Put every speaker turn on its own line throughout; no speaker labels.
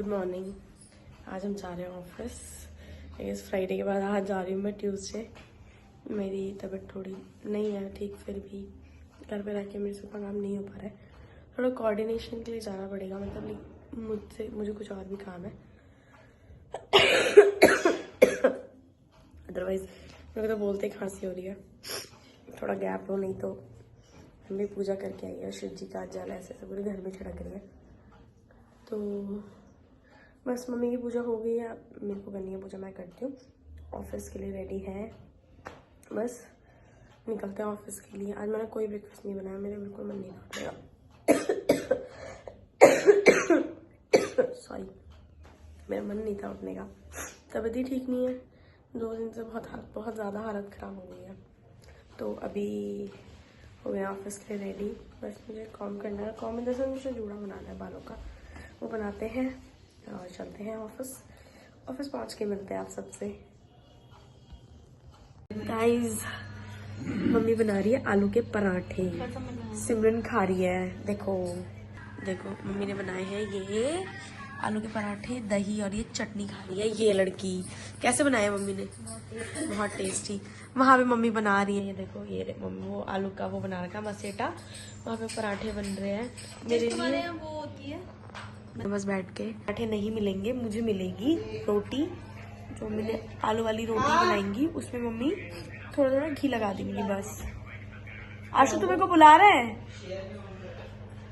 Good morning. आज हम जा रहे हैं ऑफिस। इस फ्राइडे के बाद आज जा रही हूँ मैं ट्यूसडे। मेरी तबीयत थोड़ी नहीं है ठीक, फिर भी घर पे रह के मेरे से उतना काम नहीं हो पा रहा है। थोड़ा कोऑर्डिनेशन के लिए जाना पड़ेगा, मतलब मुझे कुछ और भी काम है। अदरवाइज मेरे को तो बोलते ही खांसी हो रही है। थोड़ा गैप हो, नहीं तो हम भी पूजा करके आई है। शिव जी का आज जाना, ऐसे पूरे घर में छिड़क रही है। तो बस मम्मी की पूजा हो गई है, मेरे को करनी है पूजा, मैं करती हूँ। ऑफिस के लिए रेडी है, बस निकलते हैं ऑफिस के लिए। आज मैंने कोई ब्रेकफास्ट नहीं बनाया, मेरा बिल्कुल मन नहीं था उठने का। सॉरी, मेरा मन नहीं था उठने का। तबीयत ही ठीक नहीं है, 2 दिन से बहुत ज़्यादा हालत ख़राब हो गई है। तो अभी हो गया ऑफिस के लिए रेडी। बस मुझे कॉम करना है। कॉम में दरअसल मुझे जूड़ा बनाना है बालों का, वो बनाते हैं और चलते हैं ऑफिस। ऑफिस पहुंच के मिलते हैं आप सबसे। गाइस, मम्मी बना रही है आलू के पराठे, सिमरन खा रही है। देखो देखो, मम्मी ने बनाए हैं ये आलू के पराठे, दही और ये चटनी खा रही है ये लड़की। कैसे बनाए मम्मी ने? बहुत टेस्टी। वहाँ पे मम्मी बना रही है, ये देखो, ये मम्मी वो आलू का वो बना रखा मसेटा, वहाँ पे पराठे बन रहे हैं मेरे लिए। वो होती है बस बैठ के। पराठे नहीं मिलेंगे, मुझे मिलेगी रोटी, जो मैंने आलू वाली रोटी बनाएंगी, उसमें मम्मी थोड़ा थोड़ा घी लगा देंगी बस। आशु तुम्हें को बुला रहे हैं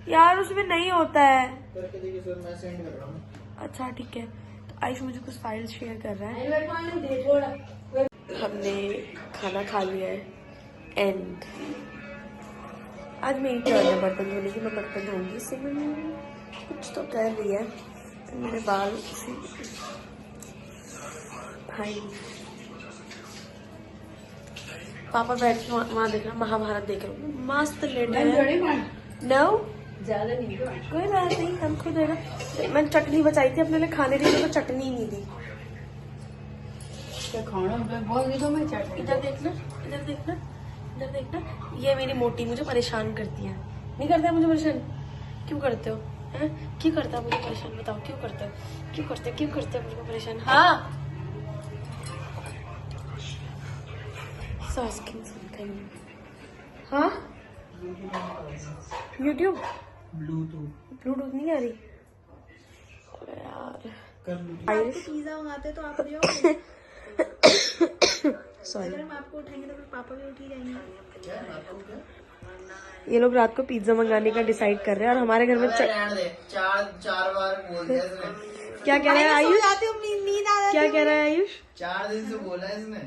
यार, उसमें नहीं होता है। अच्छा ठीक है। तो आयुष मुझे कुछ फाइल शेयर कर रहा है। हमने खाना खा लिया है एंड आज मेरी टर्न है बर्तन धोने की। मैं बर्तन धोऊंगी। सिमरन कुछ तो कर रही है, मेरे बाल भाई। पापा बैठ के वहाँ देख रहा, महाभारत देख रहा हूँ, मस्त लेटे हैं। नो ज्यादा नहीं, कोई बात नहीं, हम खुद है ना। मैंने चटनी बचाई थी अपने लिए खाने के लिए, तो चटनी नहीं दी। इधर देखना, इधर देखना, इधर देखना। ये मेरी मोटी मुझे परेशान करती है। नहीं करता है मुझे परेशान? क्यों करते हो? हैं? क्यों करता है मुझे परेशान? बताओ क्यों करते हो? क्यों करते हो? क्यों करते हो मुझे परेशान? हाँ, हाँ, यूट्यूब ब्लूटूथ नहीं आ रही यार।
पिज्जा मंगाते तो आप
सॉरी,
अगर हम आपको उठाएंगे तो फिर पापा भी उठ ही जाएंगे।
ये लोग रात को पिज्जा मंगाने का डिसाइड कर रहे हैं और हमारे घर में
चार बार बोल दिया इसने।
क्या कह रहा है आयुष?
नींद आ
क्या कह रहा है आयुष?
4 दिन से बोला है इसने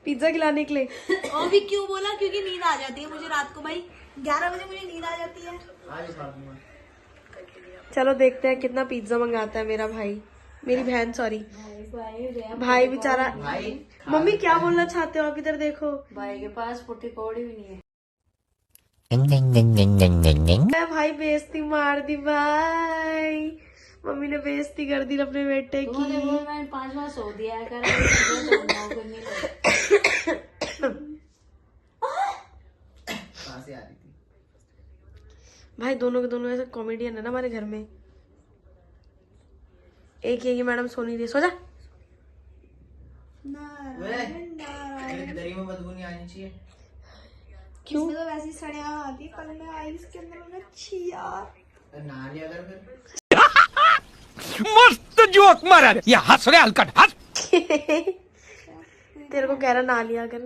पिज्जा खिलाने के लिए।
और भी क्यों बोला? क्योंकि नींद आ जाती है मुझे रात को भाई, 11 बजे मुझे नींद आ जाती है।
आज खा दूंगा।
चलो देखते हैं कितना पिज्जा मंगाता है मेरा भाई, मेरी बहन, सॉरी भाई बेचारा। मम्मी क्या बोलना चाहते हो आप? इधर देखो,
भाई के पास पुट्टी कौड़ी भी नहीं है।
भाई बेइज्जती मार दी भाई, मम्मी ने बेइज्जती कर दी अपने बेटे की।
मैंने 5 बार सो दिया कर।
कहाँ से आ रही थी?
भाई दोनों के दोनों ऐसे कॉमेडियन है ना हमारे घर में। एक ये मैडम सोनी रही, सो जा।
दरी में बदबू नहीं आनी चाहिए।
क्यों?
तो वैसी सड़िया आती है, कल मैं आई इसके अंदर मैंने छी यार।
नहा लिया कर फिर।
मस्त जोक मारा ये, हंस रहे हल्का हंस।
तेरे को कह रहा नहा लिया कर,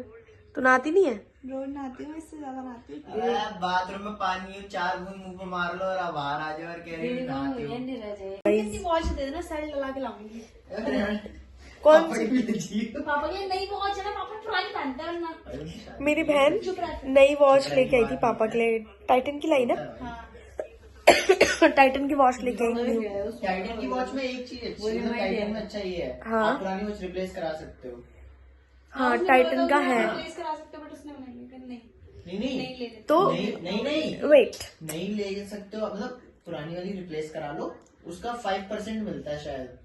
तू नहाती नहीं है?
रोज नहाती हूँ, इससे ज्यादा नहाती हूँ।
बाथरूम में पानी है, 4 बूंद मुंह पे मार लो और बाहर आ जाओ और कह रही है नहाती हूँ।
वॉच दे देना, सेल लगा के लाऊंगी।
कौन सी?
पापा के लिए नई वॉच है ना, पापा पुरानी पहनते हैं वरना।
मेरी बहन नई वॉच लेके आई थी पापा के लिए, टाइटन की लाई ना। टाइटन की वॉच लेके आई थी।
टाइटन की वॉच में एक चीज अच्छी है, टाइटन में अच्छा ये है,
हाँ,
आप पुरानी वॉच रिप्लेस करा सकते हो।
हाँ टाइटन का है।
रिप्लेस करा सकते हो, बट उसने नहीं
तो
नहीं
वेट,
नहीं ले सकते हो, मतलब पुरानी वाली रिप्लेस करा लो, उसका 5% मिलता है शायद।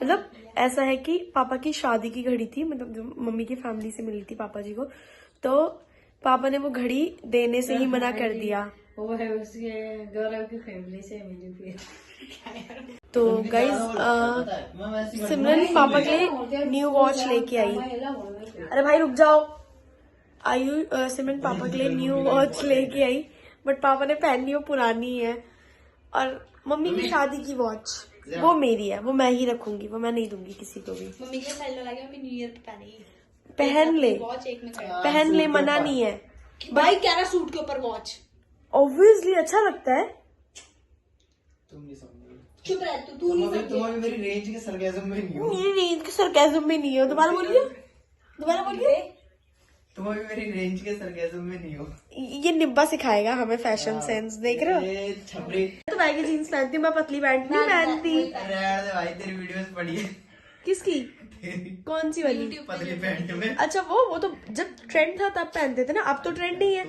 मतलब ऐसा है कि पापा की शादी की घड़ी थी, मतलब जो मम्मी की फैमिली से मिली थी पापा जी को, तो पापा ने वो घड़ी देने से ही मना कर दिया।
वो है उसके गौरव की फैमिली से मिली थी।
तो गाइज सिमरन पापा के लिए न्यू वॉच लेके आई। अरे भाई रुक जाओ। सिमरन पापा के लिए न्यू वॉच लेके आई, बट पापा ने पहननी, वो पुरानी है। और मम्मी की शादी की वॉच वो मेरी है, वो मैं ही रखूंगी, वो मैं नहीं दूंगी किसी को भी।
मम्मी के पहले लगा मम्मी न्यू ईयर पे पहनेगी।
पहन ले,
वॉच एक में
पहन ले, मना नहीं है।
भाई कह रहा सूट के ऊपर वॉच।
ऑब्वियसली अच्छा लगता है।
तुम नहीं समझोगे।
चुप रह तू नहीं समझ।
तुम अभी मेरी रेंज के सरकाज़म में नहीं हो।
मेरी रेंज के सरकाज़म में नहीं हो। दोबारा बोलिए, दोबारा बोलिए।
तुम अभी मेरी रेंज के सरकाज़म में नहीं हो।
ये निब्बा सिखाएगा हमें फैशन सेंस, देख रहे हो।
ये छपरी
तो बैगी जीन्स पहनती हूँ मैं, पतली पैंट नहीं पहनती।
रहने दे भाई, तेरी वीडियोस पड़ी है।
किसकी? कौन सी वाली?
पतली पैंट में।
अच्छा वो तो जब ट्रेंड था तब पहनते थे ना, अब तो ट्रेंड नहीं है।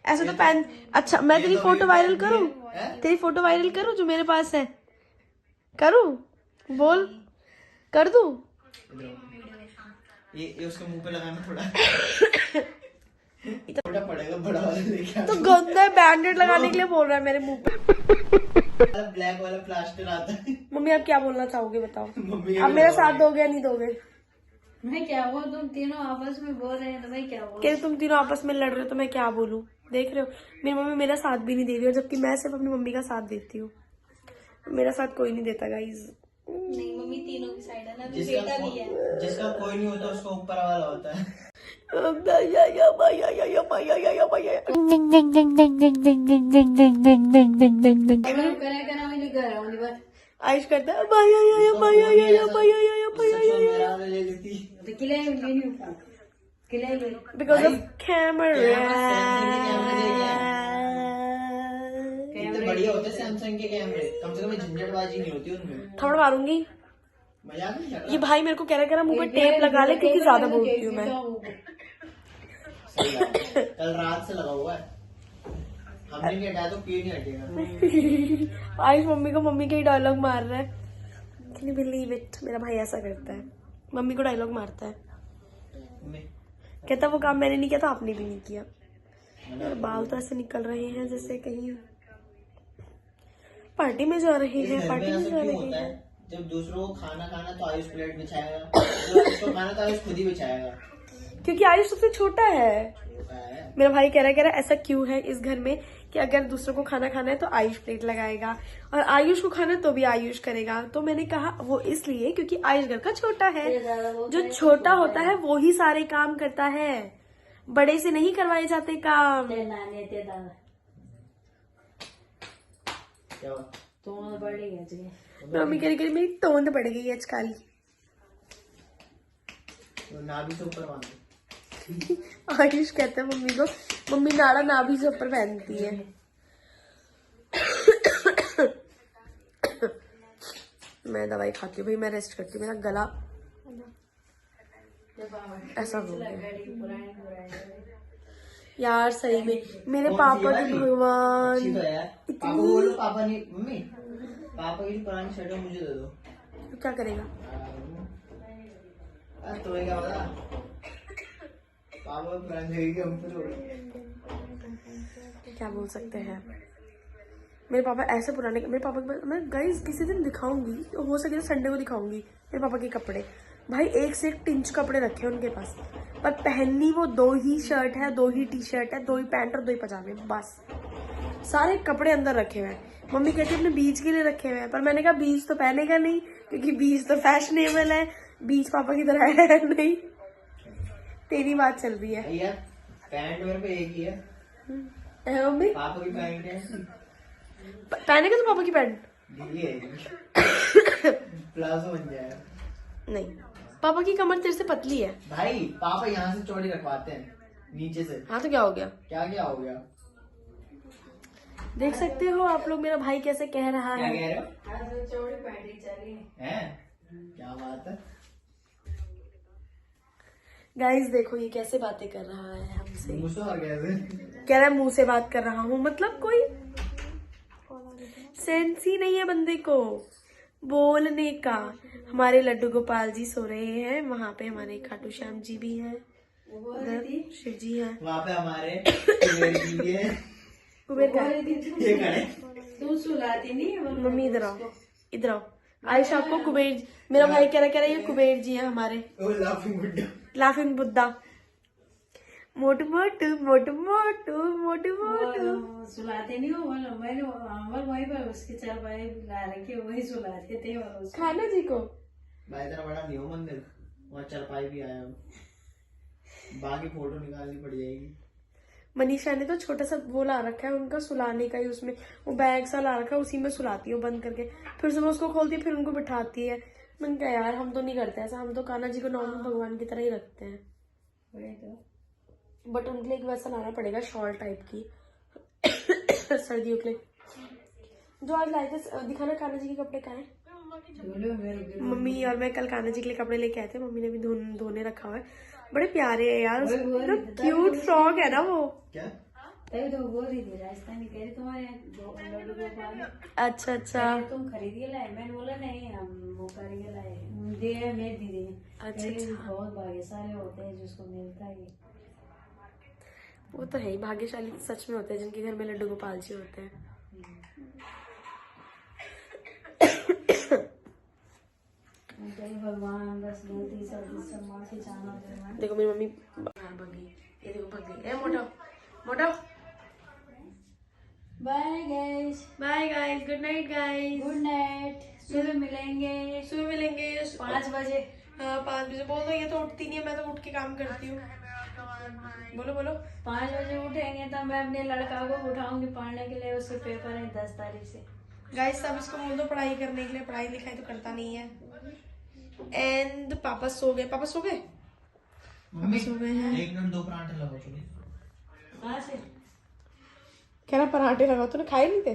ऐसे तो पहन। अच्छा मैं तेरी फोटो वायरल करूँ? तेरी फोटो वायरल करूँ जो मेरे पास है? करूँ? बोल, कर दूँ?
ये उसके मुंह पे लगाना थोड़ा थोड़ा पड़ेगा, बड़ा वाला लेके
तो गंदा है, बैंडेड लगाने के लिए बोल रहा है मेरे मुंह पे।
ब्लैक वाला प्लास्टर आता है।
मम्मी आप क्या बोलना चाहोगे बताओ?
मम्मी
अब मेरा साथ दोगे या नहीं दोगे?
मैं क्या हुआ, तुम तीनों आपस में बोल रहे हैं तो मैं क्या हुआ?
कि तुम तीनों आपस में लड़ रहे हो तो मैं क्या बोलूं? देख रहे हो मेरी मम्मी मेरा साथ भी नहीं दे रही, और जबकि मैं सिर्फ अपनी मम्मी का साथ देती हूँ। मेरा साथ कोई नहीं देता गाइज।
नहीं मम्मी तीनों की साइड है ना, अभी बेटा भी है।
जिसका कोई नहीं होता उसका ऊपर वाला होता है। आयुष करता है बिकॉज ऑफ कैमरा। इतने बढ़िया होते हैं सैमसंग के कैमरे, कम से कम झंझटबाजी नहीं होती उनमें।
थप्पड़ मारूंगी।
मजाक नहीं कर रहा।
ये भाई मेरे को कह रहा मुंह पे टेप लगा ले क्योंकि ज्यादा बोलती हूँ मैं।
सही बात है। कल रात से लगा हुआ है, हमने नहीं हटाया तो ये नहीं हटेगा।
आयुष मम्मी को मम्मी के ही डायलॉग मार रहा है। Can you believe it? मेरा भाई ऐसा करता है, मम्मी को डायलॉग मारता है। कहता वो काम मैंने नहीं किया तो आपने भी नहीं किया। मेरे बाल तो ऐसे निकल रहे हैं जैसे कहीं पार्टी में जा रहे हैं, पार्टी में जा रहे हैं।
जब दूसरों को खाना खाना तो आयुष प्लेट बिछाएगा, जब उसको खाना तो आयुष खुद ही बिछाएगा,
क्योंकि आयुष सबसे छोटा है। मेरा भाई कह रहा है ऐसा क्यों है इस घर में कि अगर दूसरों को खाना खाना है तो आयुष प्लेट लगाएगा, और आयुष को खाना तो भी आयुष करेगा। तो मैंने कहा वो इसलिए क्योंकि आयुष घर का छोटा है, जो छोटा होता है वो ही सारे काम करता है, बड़े से नहीं करवाए जाते काम। मम्मी कह रही मेरी तोंद पड़ गई आज काली।
नाभि से ऊपर बांधो।
आयुष कहता है मम्मी को, मम्मी नाड़ा नाभि से ऊपर पहनती है। मैं दवाई खाती हूँ भाई, मैं रेस्ट करती हूँ, मेरा गला ऐसा हो गया यार सही में। मेरे पापा के भगवान
अच्छी तो है यार। पापा को बोलो, पापा नहीं मम्मी, पापा की पुरानी शर्ट मुझे दे दो।
तो क्या करेगा?
तो क्या पता, पापा पुरानी के हम
क्या बोल सकते हैं। मेरे पापा ऐसे पुराने, मेरे पापा के मैं गाइस किसी दिन दिखाऊंगी, तो हो सके तो संडे को दिखाऊंगी मेरे पापा के कपड़े। भाई एक से एक टिंच कपड़े रखे हैं उनके पास, पर पहननी वो 2 ही शर्ट है, 2 ही टी शर्ट है, 2 ही पैंट और 2 ही पजामे, बस सारे कपड़े अंदर रखे हुए हैं। मम्मी कहती है अपने बीज के लिए रखे हुए हैं, पर मैंने कहा बीज तो पहनेगा नहीं क्योंकि बीज तो फैशनेबल है, बीज पापा की तरह है नहीं। तेरी बात चल रही है
यार, पैंट मेरे पे एक ही है
मम्मी।
पापा की पैंट है,
पहनेगा तो पापा की पैंट
प्लाजो बन जाएगा।
नहीं, पापा की कमर तेरे से पतली है
भाई, पापा यहाँ से चौड़ी रखवाते हैं नीचे से।
हाँ तो क्या हो गया?
क्या हो गया?
देख सकते हो आप लोग मेरा भाई कैसे कह रहा
क्या
है।
कह रहे हो? चौड़ी पैंट है, क्या बात है।
गाइस देखो ये कैसे बातें कर रहा है हमसे,
मुझसे और कैसे
कह रहा है मुंह से बात कर रहा हूँ, मतलब कोई सेंस ही नहीं है बंदे को बोलने का। हमारे लड्डू गोपाल जी सो रहे हैं, वहाँ पे हमारे खाटू श्याम जी भी हैं, उधर शिव जी हैं,
वहाँ पे हमारे कुबेर जी भी हैं।
कुबेर का
ये खड़े।
तू सुलाती नहीं है
मम्मी इधर आओ, इधर आओ। आयशा आपको कुबेर, मेरा भाई कह रहा है ये कुबेर जी है हमारे।
वो लाफिंग बुड्ढा।
लाफिंग बुद्धा। मोटू मोटू मोटू मोटू मोटू मोटू।
सुलाते नहीं हो, मैंने वहीं पर उसके 4 भाई ला रखे, वही सुलाते थे। और उसको
खाना जी को
भाई तेरा बड़ा नहीं हो मंदिर, वहाँ चरपाई भी आया हो, बाकी फोटो निकालनी पड़ जाएगी।
मनीषा ने तो छोटा सा वो ला रखा है उनका सुलाने का ही, उसमें वो बैग सा ला रखा है, उसी में सुलाती है बंद करके, फिर सुबह उसको खोलती है, फिर उनको बिठाती है। मैंने कहा यार हम तो नहीं करते ऐसा, हम तो कान्हा जी को नॉर्मल भगवान की तरह ही रखते हैं।
वही तो।
बट उनके लिए एक वैसा लाना पड़ेगा शॉल टाइप की सर्दियों के लिए। जो आज लाए थे दिखाना कान्हा जी के कपड़े कहाँ हैं?
बोलो मेरे
मम्मी और मैं कल कान्हा जी के लिए कपड़े लेके आए थे, मम्मी ने भी धोने रखा हुआ है। बड़े प्यारे है यार, क्यूट फ्रॉक है ना वो।
क्या
तभी तो बोल रही थी राजस्थानी, कह रही तुम्हारे यहाँ लड्डू गोपाल।
अच्छा अच्छा
तुम खरीद के लाए? मैंने बोला नहीं, हम वो करके लाए, दे मेरे दीदी ने।
अच्छा,
कह रही, बहुत भाग्यशाली होते हैं जिसको मिलता है।
वो तो है ही, भाग्यशाली सच में होते हैं जिनके घर में लड्डू गोपाल जी होते हैं।
जय भगवान, बस गलती सब माँ से जाना भगवान।
देखो मेरी मम्मी भाग गई, ये देखो भाग गई। ए मोटा मोटा।
Bye guys,
bye guys, good night guys.
Good night. सुबह मिलेंगे
सुबह मिलेंगे
5 बजे।
हाँ 5 बजे। बोल दो, ये तो उठती नहीं है, मैं तो उठ के काम करती हूँ। बोलो बोलो।
5 बजे उठेंगे तो मैं अपने लड़का को उठाऊंगी पढ़ने के लिए, उसके पेपर है 10 तारीख से।
गाइस सब इसको बोल दो पढ़ाई करने के लिए, पढ़ाई लिखाई तो करता नहीं है। एंड पापा सो गए। पापा सो गए?
मम्मी
सो गए हैं।
1 मिनट 2 परांठे लगाओ चलो।
कहाँ से?
कह रहा पराठे लगाओ, तूने खाए नहीं थे?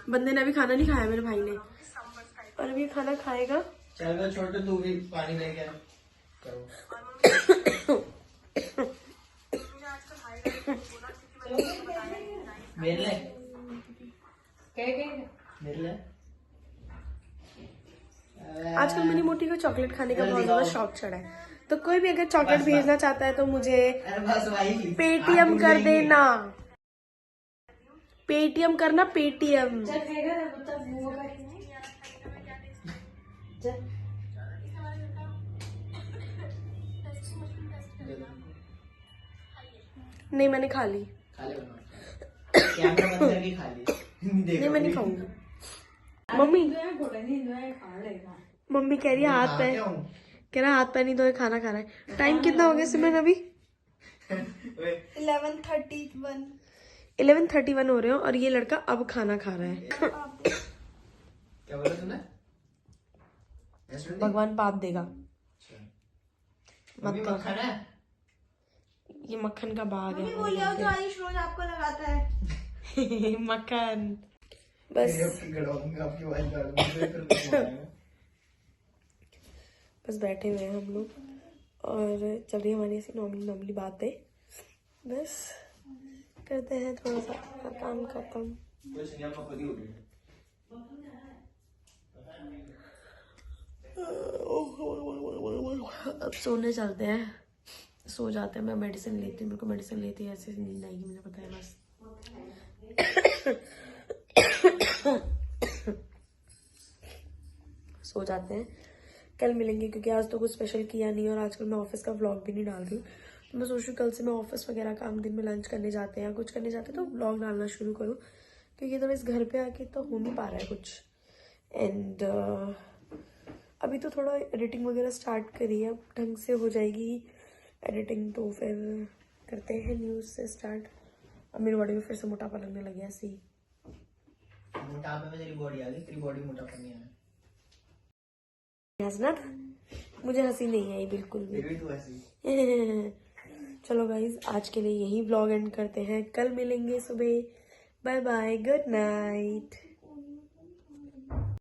बंदे ने अभी खाना नहीं खाया मेरे भाई ने, और अभी खाना खाएगा।
चल मैं छोटे तू भी पानी लेके आ। चलो मेरे लिए मेरे लिए
आजकल मेरी मोटी को चॉकलेट खाने का बहुत ज्यादा शौक चढ़ा है, तो कोई भी अगर चॉकलेट भेजना चाहता है तो मुझे
अरे बस भाई
पेटीएम कर देना। पेटीएम करना, पेटीएम।
चल खाएगा ना कुत्ता वो का। चल
नहीं मैंने खा ली।
खा ले कैमरा बंद करके खा ली।
नहीं मैं नहीं खाऊंगी। मम्मी
खा लेगा।
मम्मी कह रही है हाथ पे, कह रहा हाथ पे नहीं धोए खाना खाना है। टाइम कितना हो गया सिमरन? अभी 11:31 हो रहे हो और ये लड़का अब खाना खा रहा है।
क्या बोला तूने?
भगवान पाप देगा।
मम्मी मक्खन है?
ये मक्खन का बाग है।
बोल रहा हूँ जो आयुष रोज आपको लगाता है।
मक्खन बस बस बैठे हुए हैं हम लोग और चल रही है हमारी ऐसी नॉर्मली बातें। बस करते हैं थोड़ा सा काम खत्म। अब सोने चलते हैं, सो जाते हैं। मैं मेडिसिन लेती हूँ, मेरे को मेडिसिन लेती है ऐसे नींद आएगी, मुझे पता है। बस सो जाते हैं, कल मिलेंगे क्योंकि आज तो कुछ स्पेशल किया नहीं और आजकल मैं ऑफिस का व्लॉग भी नहीं डाल रही हूँ। तो मैं सोच रही हूँ कल से मैं ऑफिस वगैरह काम दिन में लंच करने जाते हैं या कुछ करने जाते हैं तो व्लॉग डालना शुरू करूँ, क्योंकि तो इस घर पे आके तो हो नहीं पा रहा है कुछ। एंड अभी तो थोड़ा एडिटिंग वगैरह स्टार्ट करी है, अब ढंग से हो जाएगी एडिटिंग तो फिर करते हैं न्यूज़ से स्टार्ट। अब मेरी बॉडी में फिर से मोटापा लगने लग गया। सी
मोटापे में तेरी बॉडी आ गई, तेरी बॉडी मोटापा नहीं आया।
हंसना था, मुझे हंसी नहीं आई बिल्कुल भी।
फिर भी तू ऐसी।
चलो गाइज आज के लिए यही व्लॉग एंड करते हैं, कल मिलेंगे सुबह। Bye bye, good night.